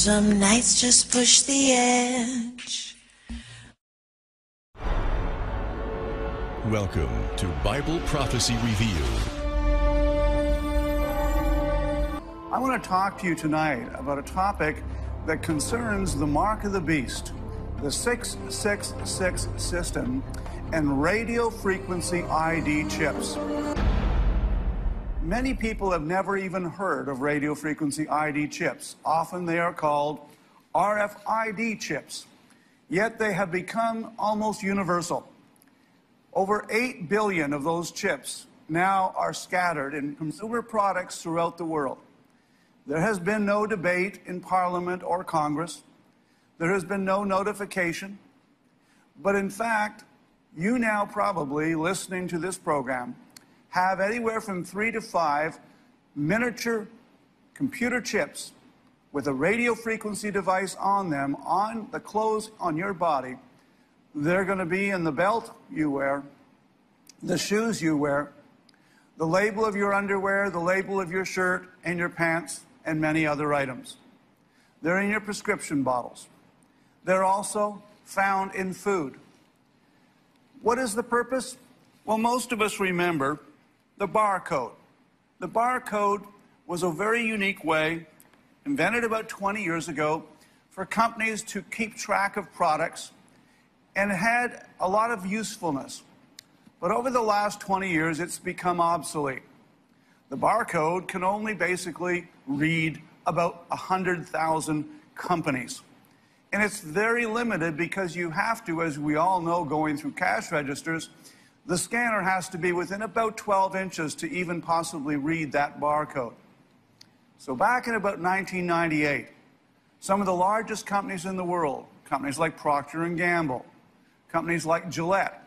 Some nights just push the edge. Welcome to Bible Prophecy Review. I want to talk to you tonight about a topic that concerns the mark of the beast, the 666 system, and radio frequency ID chips. Many people have never even heard of radio frequency ID chips. Often they are called RFID chips, yet they have become almost universal. Over 8 billion of those chips now are scattered in consumer products throughout the world. There has been no debate in Parliament or Congress. There has been no notification. But in fact, you now probably, listening to this program, have anywhere from 3 to 5 miniature computer chips with a radio frequency device on them, on the clothes on your body. They're going to be in the belt you wear, the shoes you wear, the label of your underwear, the label of your shirt and your pants, and many other items. They're in your prescription bottles. They're also found in food. What is the purpose? Well, most of us remember the barcode. The barcode was a very unique way, invented about 20 years ago, for companies to keep track of products, and it had a lot of usefulness. But over the last 20 years, it's become obsolete. The barcode can only basically read about 100,000 companies. And it's very limited because you have to, as we all know, going through cash registers, the scanner has to be within about 12 inches to even possibly read that barcode. So back in about 1998, some of the largest companies in the world, companies like Procter & Gamble, companies like Gillette,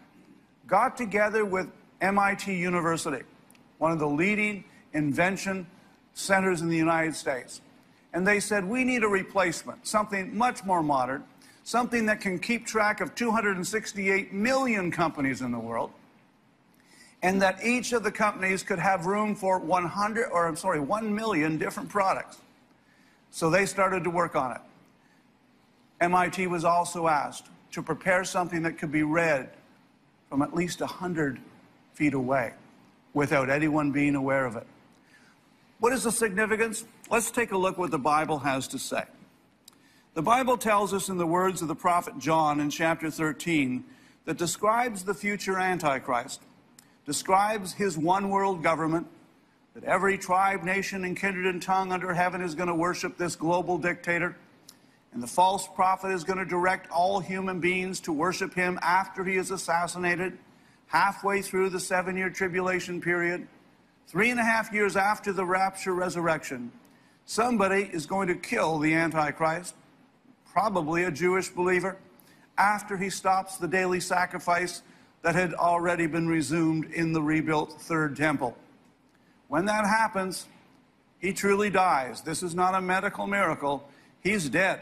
got together with MIT University, one of the leading invention centers in the United States. And they said, we need a replacement, something much more modern, something that can keep track of 268 million companies in the world, and that each of the companies could have room for 1 million different products. So they started to work on it. MIT was also asked to prepare something that could be read from at least 100 feet away without anyone being aware of it. What is the significance? Let's take a look what the Bible has to say. The Bible tells us in the words of the prophet John in chapter 13 that describes the future Antichrist, describes his one world government, that every tribe, nation, and kindred and tongue under heaven is going to worship this global dictator, and the false prophet is going to direct all human beings to worship him after he is assassinated, halfway through the 7-year tribulation period, 3.5 years after the rapture resurrection. Somebody is going to kill the Antichrist, probably a Jewish believer, after he stops the daily sacrifice that had already been resumed in the rebuilt third temple. When that happens, he truly dies. This is not a medical miracle. He's dead.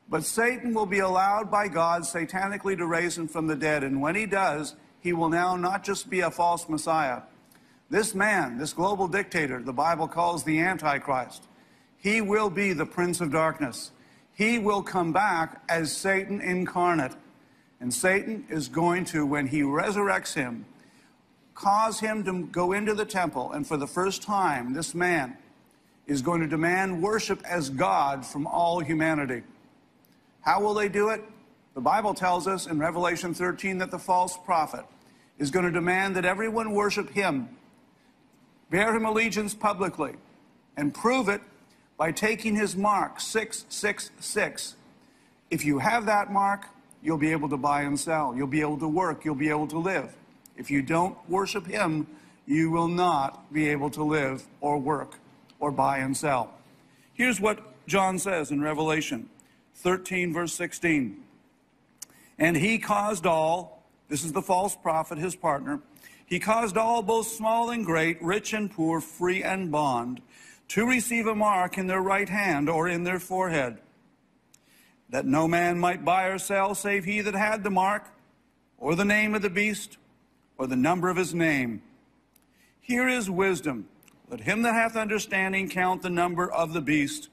But Satan will be allowed by God satanically to raise him from the dead. And when he does, he will now not just be a false Messiah. This man, this global dictator, the Bible calls the Antichrist, he will be the Prince of Darkness. He will come back as Satan incarnate. And Satan is going to, when he resurrects him, cause him to go into the temple. And for the first time, this man is going to demand worship as God from all humanity. How will they do it? The Bible tells us in Revelation 13 that the false prophet is going to demand that everyone worship him, bear him allegiance publicly, and prove it by taking his mark, 666. If you have that mark, you'll be able to buy and sell. You'll be able to work. You'll be able to live. If you don't worship him, you will not be able to live or work or buy and sell. Here's what John says in Revelation 13, verse 16. And he caused all, this is the false prophet, his partner, he caused all, both small and great, rich and poor, free and bond, to receive a mark in their right hand or in their forehead, that no man might buy or sell save he that had the mark, or the name of the beast, or the number of his name. Here is wisdom. Let him that hath understanding count the number of the beast,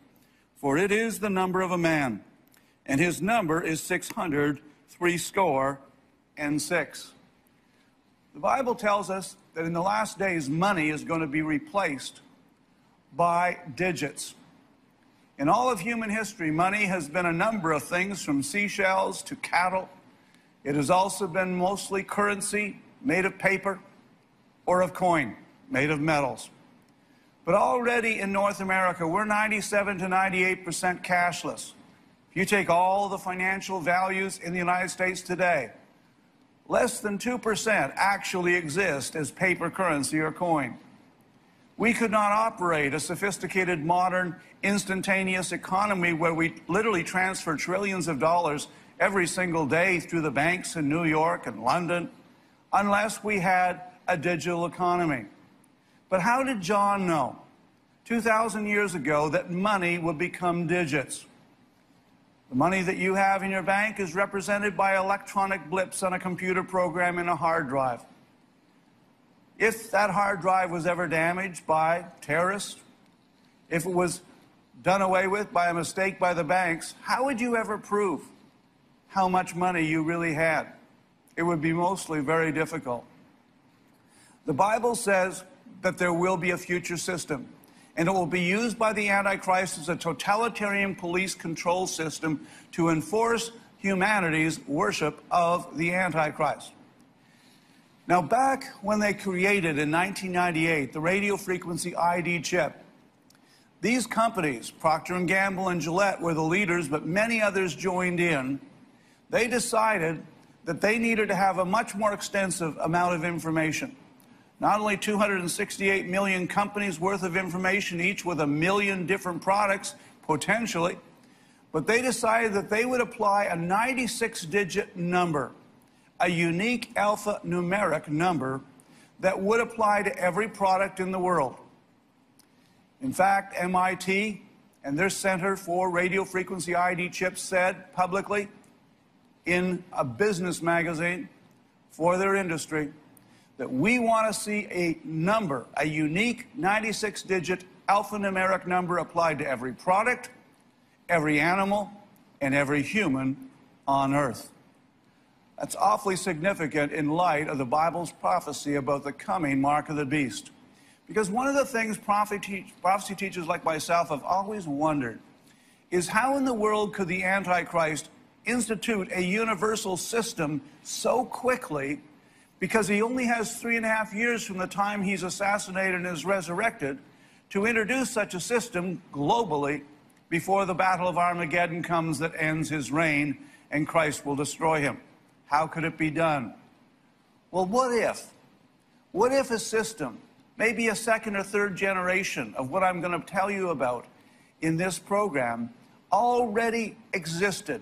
for it is the number of a man, and his number is 666. The Bible tells us that in the last days, money is going to be replaced by digits. In all of human history, money has been a number of things, from seashells to cattle. It has also been mostly currency made of paper or of coin made of metals. But already in North America, we're 97 to 98% cashless. If you take all the financial values in the United States today, less than 2% actually exist as paper currency or coin. We could not operate a sophisticated, modern, instantaneous economy where we literally transfer trillions of dollars every single day through the banks in New York and London unless we had a digital economy. But how did John know 2,000 years ago that money would become digits? The money that you have in your bank is represented by electronic blips on a computer program in a hard drive. If that hard drive was ever damaged by terrorists, if it was done away with by a mistake by the banks, how would you ever prove how much money you really had? It would be mostly very difficult. The Bible says that there will be a future system, and it will be used by the Antichrist as a totalitarian police control system to enforce humanity's worship of the Antichrist. Now, back when they created in 1998 the radio frequency ID chip, these companies, Procter & Gamble and Gillette, were the leaders, but many others joined in. They decided that they needed to have a much more extensive amount of information. Not only 268 million companies worth of information, each with 1 million different products, potentially, but they decided that they would apply a 96-digit number, a unique alphanumeric number that would apply to every product in the world. In fact, MIT and their Center for Radio Frequency ID Chips said publicly in a business magazine for their industry that we want to see a number, a unique 96-digit alphanumeric number applied to every product, every animal, and every human on Earth. That's awfully significant in light of the Bible's prophecy about the coming mark of the beast. Because one of the things prophecy teachers like myself have always wondered is how in the world could the Antichrist institute a universal system so quickly, because he only has 3.5 years from the time he's assassinated and is resurrected to introduce such a system globally before the Battle of Armageddon comes that ends his reign and Christ will destroy him. How could it be done? Well, what if? What if a system, maybe a second or third generation of what I'm going to tell you about in this program, already existed,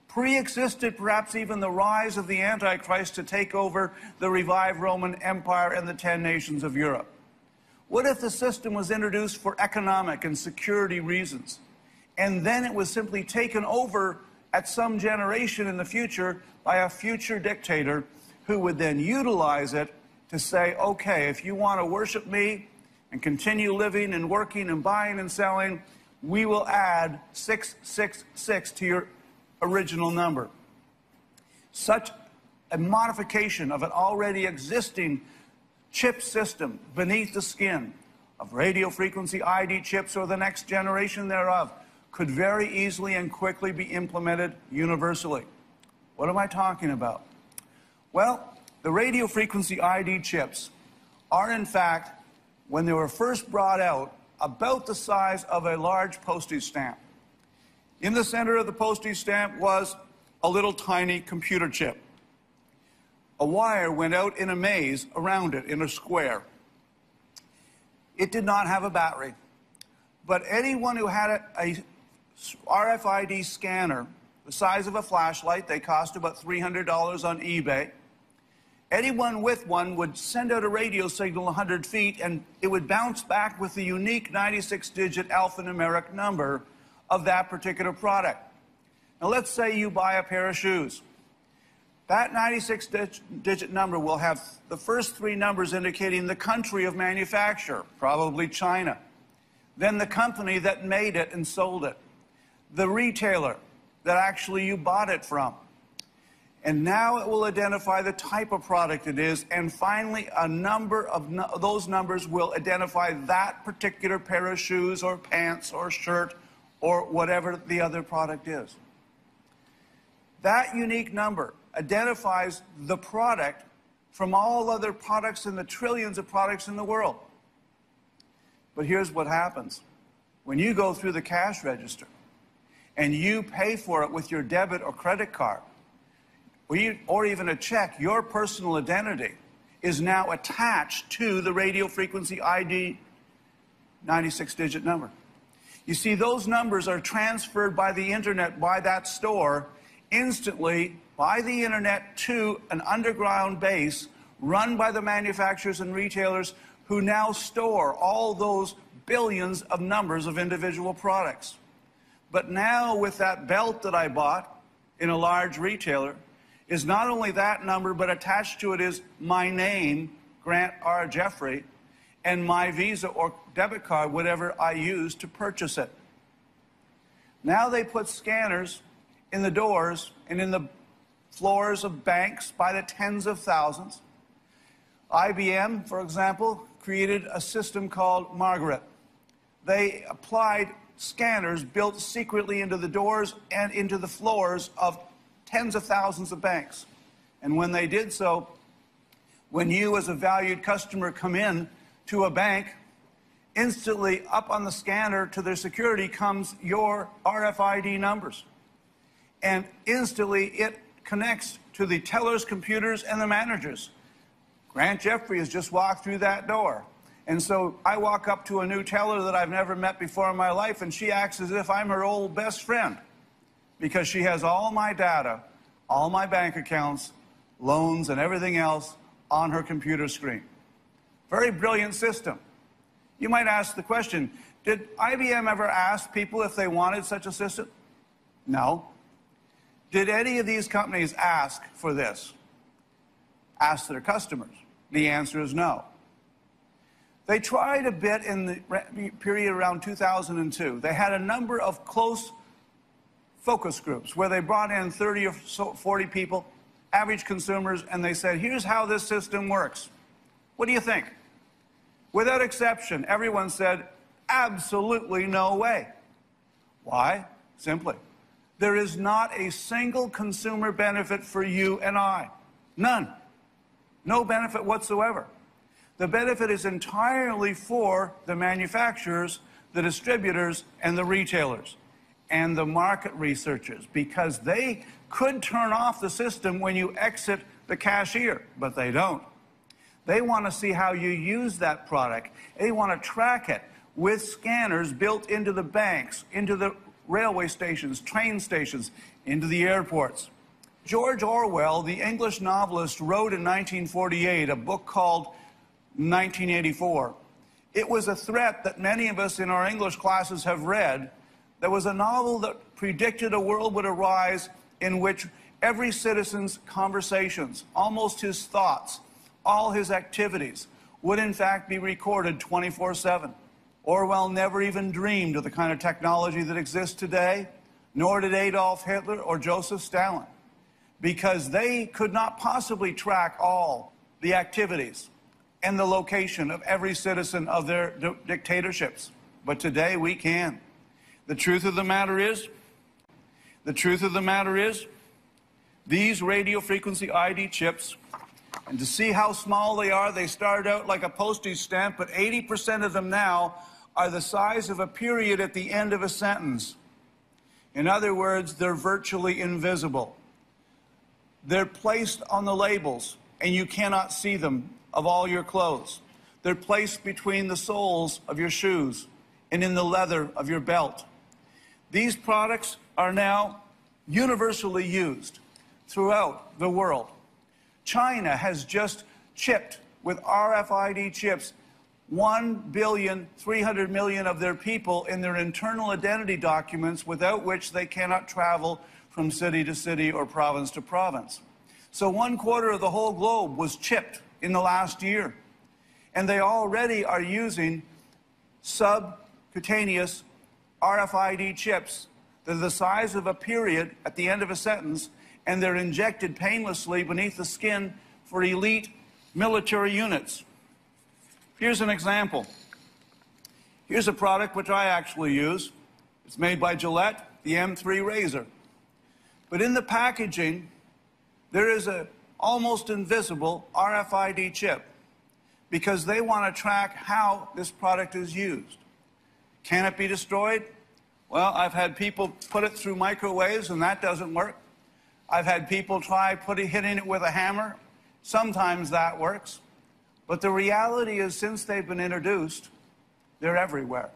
pre-existed perhaps even the rise of the Antichrist to take over the revived Roman Empire and the 10 nations of Europe? What if the system was introduced for economic and security reasons, and then it was simply taken over at some generation in the future by a future dictator who would then utilize it to say, okay, if you want to worship me and continue living and working and buying and selling, we will add 666 to your original number. Such a modification of an already existing chip system beneath the skin of radio frequency ID chips or the next generation thereof could very easily and quickly be implemented universally. What am I talking about? Well, the radio frequency ID chips are, in fact, when they were first brought out, about the size of a large postage stamp. In the center of the postage stamp was a little tiny computer chip. A wire went out in a maze around it in a square. It did not have a battery, but anyone who had a RFID scanner, the size of a flashlight, they cost about $300 on eBay. Anyone with one would send out a radio signal 100 feet, and it would bounce back with the unique 96-digit alphanumeric number of that particular product. Now, let's say you buy a pair of shoes. That 96-digit number will have the first three numbers indicating the country of manufacture, probably China. Then the company that made it and sold it. The retailer that actually you bought it from. And now it will identify the type of product it is, and finally a number of those numbers will identify that particular pair of shoes or pants or shirt or whatever the other product is. That unique number identifies the product from all other products in the trillions of products in the world. But here's what happens. When you go through the cash register and you pay for it with your debit or credit card, or even a check, your personal identity is now attached to the radio frequency ID 96-digit number. You see, those numbers are transferred by the internet, by that store, instantly by the internet to an underground base run by the manufacturers and retailers who now store all those billions of numbers of individual products. But now with that belt that I bought in a large retailer, is not only that number, but attached to it is my name, Grant R. Jeffrey, and my Visa or debit card, whatever I used to purchase it. Now they put scanners in the doors and in the floors of banks by the tens of thousands. IBM, for example, created a system called Margaret. They applied scanners built secretly into the doors and into the floors of tens of thousands of banks. And when they did so, when you as a valued customer come in to a bank, instantly up on the scanner to their security comes your RFID numbers. And instantly it connects to the tellers, computers, and the managers. Grant Jeffrey has just walked through that door. And so I walk up to a new teller that I've never met before in my life, and she acts as if I'm her old best friend, because she has all my data, all my bank accounts, loans, and everything else on her computer screen. Very brilliant system. You might ask the question, did IBM ever ask people if they wanted such a system? No. Did any of these companies ask for this? Ask their customers. The answer is no. They tried a bit in the period around 2002. They had a number of close focus groups where they brought in 30 or 40 people, average consumers, and they said, here's how this system works. What do you think? Without exception, everyone said, absolutely no way. Why? Simply, there is not a single consumer benefit for you and I. None. No benefit whatsoever. The benefit is entirely for the manufacturers, the distributors, and the retailers, and the market researchers, because they could turn off the system when you exit the cashier, but they don't. They want to see how you use that product. They want to track it with scanners built into the banks, into the railway stations, train stations, into the airports. George Orwell, the English novelist, wrote in 1948 a book called 1984. It was a threat that many of us in our English classes have read. There was a novel that predicted a world would arise in which every citizen's conversations, almost his thoughts, all his activities would in fact be recorded 24/7. Orwell never even dreamed of the kind of technology that exists today, nor did Adolf Hitler or Joseph Stalin, because they could not possibly track all the activities and the location of every citizen of their dictatorships. But today we can. The truth of the matter is, these radio frequency ID chips, and to see how small they are, they started out like a postage stamp, but 80% of them now are the size of a period at the end of a sentence. In other words, they're virtually invisible. They're placed on the labels, and you cannot see them, of all your clothes. They're placed between the soles of your shoes and in the leather of your belt. These products are now universally used throughout the world. China has just chipped with RFID chips 1,300,000,000 of their people in their internal identity documents, without which they cannot travel from city to city or province to province. So 1/4 of the whole globe was chipped in the last year. And they already are using subcutaneous RFID chips that are the size of a period at the end of a sentence, and they're injected painlessly beneath the skin for elite military units. Here's an example. Here's a product which I actually use. It's made by Gillette, the M3 razor. But in the packaging, there is a almost invisible RFID chip, because they want to track how this product is used. Can it be destroyed? Well, I've had people put it through microwaves, and that doesn't work. I've had people try hitting it with a hammer. Sometimes that works. But the reality is, since they've been introduced, they're everywhere.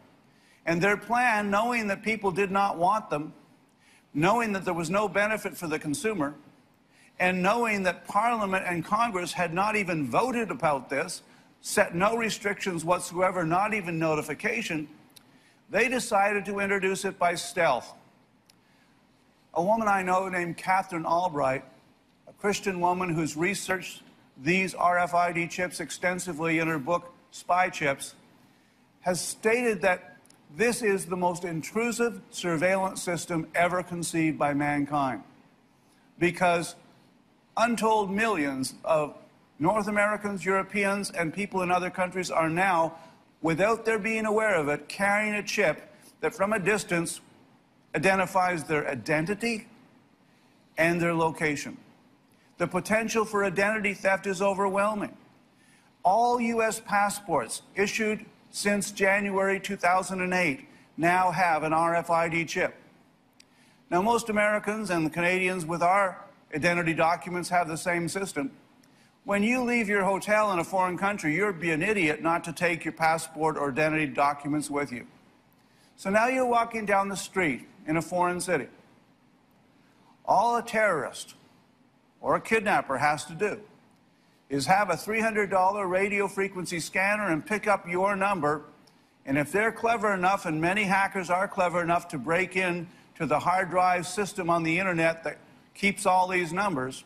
And their plan, knowing that people did not want them, knowing that there was no benefit for the consumer, and knowing that Parliament and Congress had not even voted about this, set no restrictions whatsoever, not even notification, they decided to introduce it by stealth. A woman I know named Catherine Albright, a Christian woman who's researched these RFID chips extensively in her book, Spy Chips, has stated that this is the most intrusive surveillance system ever conceived by mankind, because untold millions of North Americans, Europeans, and people in other countries are now, without their being aware of it, carrying a chip that from a distance identifies their identity and their location. The potential for identity theft is overwhelming. All U.S. passports issued since January 2008 now have an RFID chip. Now, most Americans and the Canadians with our identity documents have the same system. When you leave your hotel in a foreign country, you'd be an idiot not to take your passport or identity documents with you. So now you're walking down the street in a foreign city. All a terrorist or a kidnapper has to do is have a $300 radio frequency scanner and pick up your number, and if they're clever enough, and many hackers are clever enough to break in to the hard drive system on the internet that keeps all these numbers,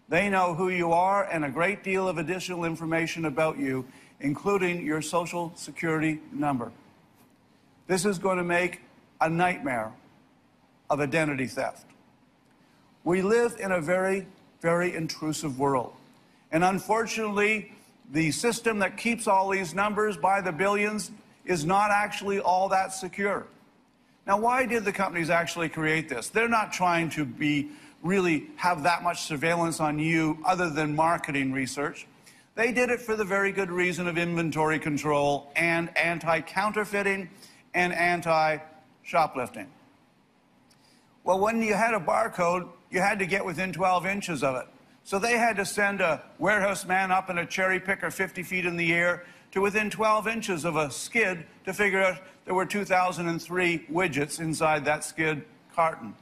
they know who you are and a great deal of additional information about you, including your social security number. This is going to make a nightmare of identity theft. We live in a very, very intrusive world. And unfortunately, the system that keeps all these numbers by the billions is not actually all that secure. Now, why did the companies actually create this? They're not trying to really have that much surveillance on you other than marketing research. They did it for the very good reason of inventory control and anti-counterfeiting and anti-shoplifting. Well, when you had a barcode, you had to get within 12 inches of it. So they had to send a warehouse man up in a cherry picker 50 feet in the air to within 12 inches of a skid to figure out there were 2,003 widgets inside that skid carton.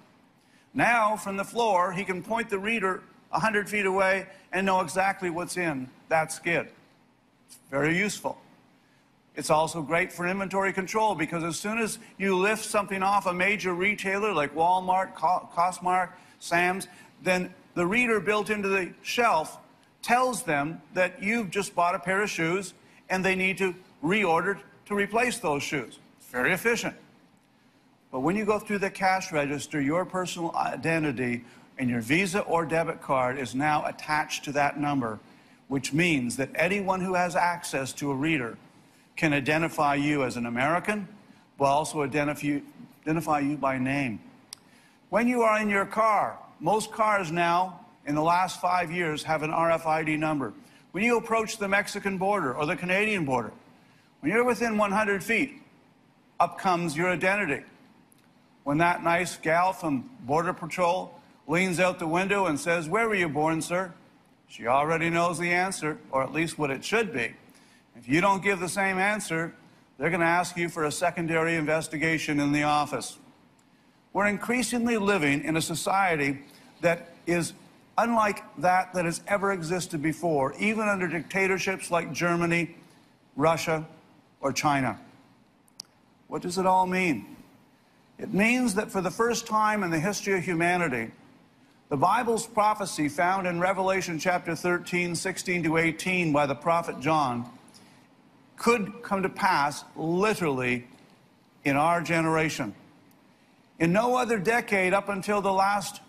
Now, from the floor, he can point the reader 100 feet away and know exactly what's in that skid. It's very useful. It's also great for inventory control, because as soon as you lift something off a major retailer like Walmart, Costco, Sam's, then the reader built into the shelf tells them that you've just bought a pair of shoes and they need to reorder to replace those shoes. It's very efficient. But when you go through the cash register, your personal identity and your Visa or debit card is now attached to that number, which means that anyone who has access to a reader can identify you as an American, but also identify you by name. When you are in your car, most cars now, in the last 5 years, have an RFID number. When you approach the Mexican border or the Canadian border, when you're within 100 feet, up comes your identity. When that nice gal from Border Patrol leans out the window and says, "Where were you born, sir?" she already knows the answer, or at least what it should be. If you don't give the same answer, they're going to ask you for a secondary investigation in the office. We're increasingly living in a society that is unlike that has ever existed before, even under dictatorships like Germany, Russia, or China. What does it all mean? It means that for the first time in the history of humanity, the Bible's prophecy found in Revelation chapter 13, 16 to 18 by the prophet John could come to pass literally in our generation. In no other decade up until the last,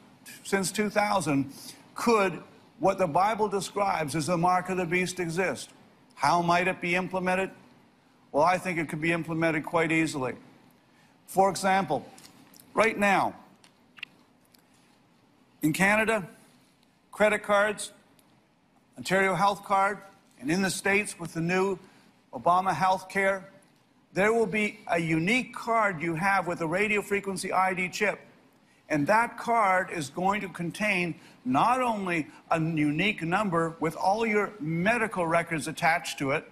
since 2000, could what the Bible describes as the mark of the beast exist. How might it be implemented? Well, I think it could be implemented quite easily. For example, right now, in Canada, credit cards, Ontario Health Card, and in the States with the new Obama Health Care, there will be a unique card you have with a radio frequency ID chip. And that card is going to contain not only a unique number with all your medical records attached to it,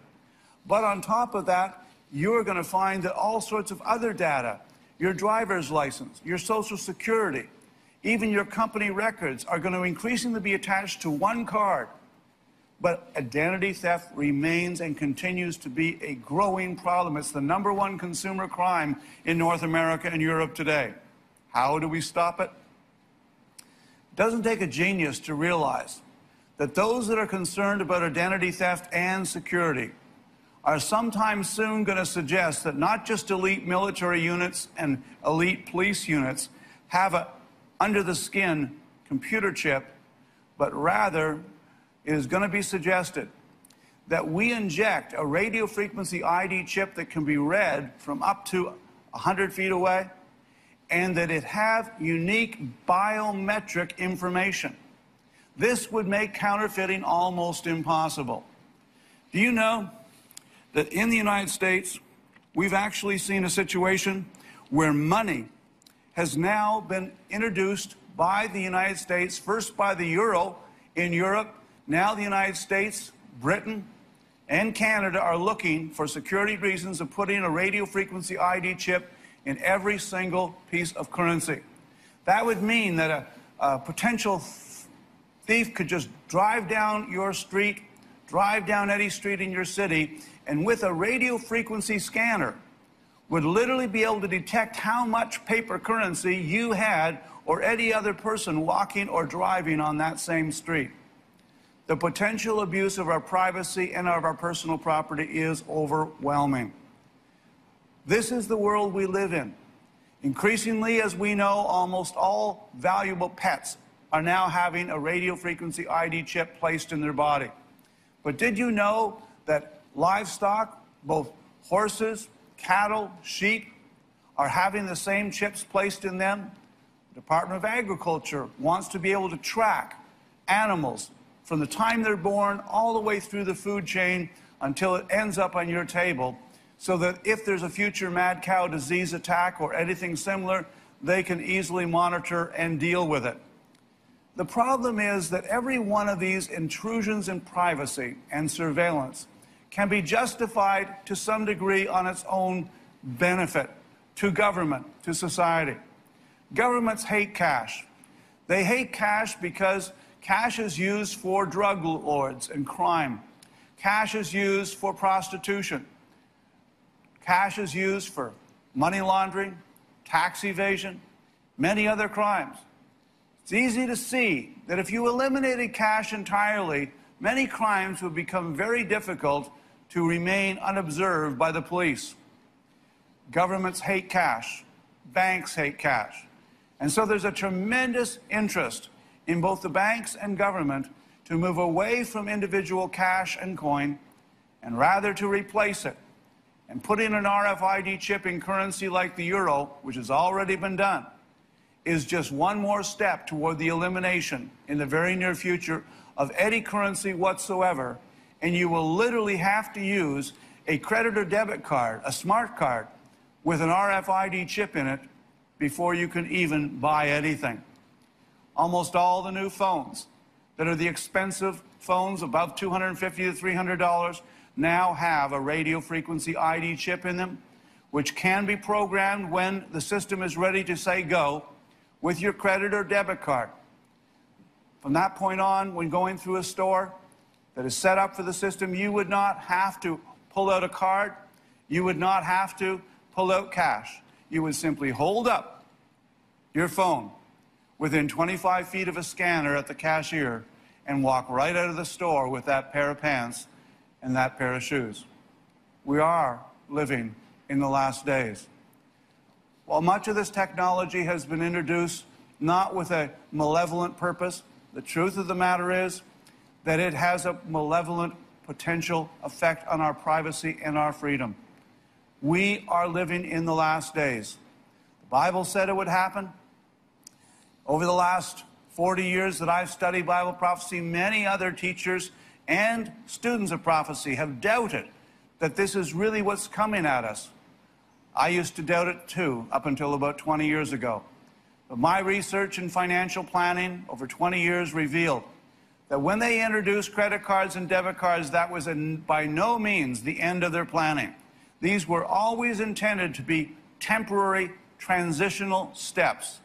but on top of that, you're going to find that all sorts of other data, your driver's license, your Social Security, even your company records are going to increasingly be attached to one card. But identity theft remains and continues to be a growing problem. It's the #1 consumer crime in North America and Europe today. How do we stop it? It doesn't take a genius to realize that those that are concerned about identity theft and security are sometime soon going to suggest that not just elite military units and elite police units have a under-the-skin computer chip, but rather it is going to be suggested that we inject a radio frequency ID chip that can be read from up to 100 feet away, and that it have unique biometric information. This would make counterfeiting almost impossible. Do you know that in the United States, we've actually seen a situation where money has now been introduced by the United States, first by the euro in Europe, now the United States, Britain, and Canada are looking for security reasons of putting a radio frequency ID chip in every single piece of currency. That would mean that a potential thief could just drive down your street, drive down any street in your city, and with a radio frequency scanner would literally be able to detect how much paper currency you had or any other person walking or driving on that same street. The potential abuse of our privacy and of our personal property is overwhelming. This is the world we live in. Increasingly, as we know, almost all valuable pets are now having a radio frequency ID chip placed in their body. But did you know that livestock, both horses, cattle, sheep, are having the same chips placed in them? The Department of Agriculture wants to be able to track animals from the time they're born all the way through the food chain until it ends up on your table, so that if there's a future mad cow disease attack or anything similar, they can easily monitor and deal with it. The problem is that every one of these intrusions in privacy and surveillance can be justified to some degree on its own benefit to government, to society. Governments hate cash. They hate cash because cash is used for drug lords and crime. Cash is used for prostitution. Cash is used for money laundering, tax evasion, many other crimes. It's easy to see that if you eliminated cash entirely, many crimes would become very difficult to remain unobserved by the police. Governments hate cash. Banks hate cash. And so there's a tremendous interest in both the banks and government to move away from individual cash and coin and rather to replace it. And putting an RFID chip in currency like the euro, which has already been done, is just one more step toward the elimination in the very near future of any currency whatsoever. And you will literally have to use a credit or debit card, a smart card, with an RFID chip in it before you can even buy anything. Almost all the new phones that are the expensive phones, above $250 to $300, now have a radio frequency ID chip in them, which can be programmed when the system is ready to say go with your credit or debit card. From that point on, when going through a store that is set up for the system, you would not have to pull out a card. You would not have to pull out cash. You would simply hold up your phone within 25 feet of a scanner at the cashier and walk right out of the store with that pair of pants and that pair of shoes. We are living in the last days. While much of this technology has been introduced not with a malevolent purpose, the truth of the matter is that it has a malevolent potential effect on our privacy and our freedom. We are living in the last days. The Bible said it would happen. Over the last 40 years that I've studied Bible prophecy, many other teachers and students of prophecy have doubted that this is really what's coming at us. I used to doubt it too, up until about 20 years ago. But my research in financial planning over 20 years revealed that when they introduced credit cards and debit cards, that was by no means the end of their planning. These were always intended to be temporary, transitional steps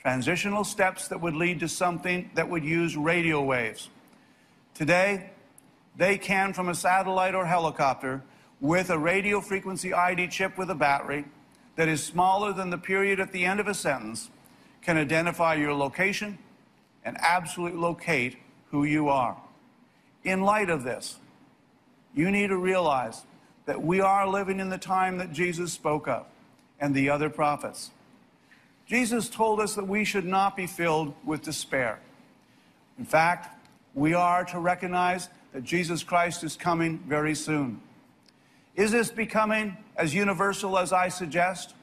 that would lead to something that would use radio waves. Today, they can, from a satellite or helicopter, with a radio frequency ID chip with a battery that is smaller than the period at the end of a sentence, can identify your location and absolutely locate who you are. In light of this, you need to realize that we are living in the time that Jesus spoke of and the other prophets. Jesus told us that we should not be filled with despair. In fact, we are to recognize that Jesus Christ is coming very soon. Is this becoming as universal as I suggest?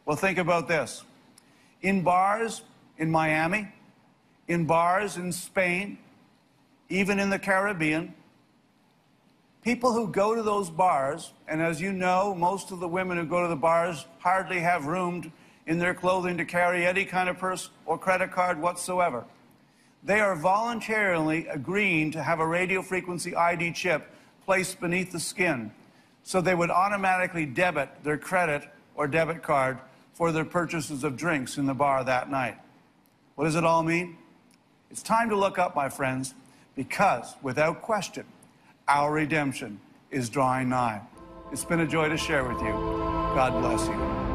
Well, think about this. In bars in Miami, in bars in Spain, even in the Caribbean, people who go to those bars, and as you know, most of the women who go to the bars hardly have room in their clothing to carry any kind of purse or credit card whatsoever. They are voluntarily agreeing to have a radio frequency ID chip placed beneath the skin, so they would automatically debit their credit or debit card for their purchases of drinks in the bar that night. What does it all mean? It's time to look up, my friends, because, without question, our redemption is drawing nigh. It's been a joy to share with you. God bless you.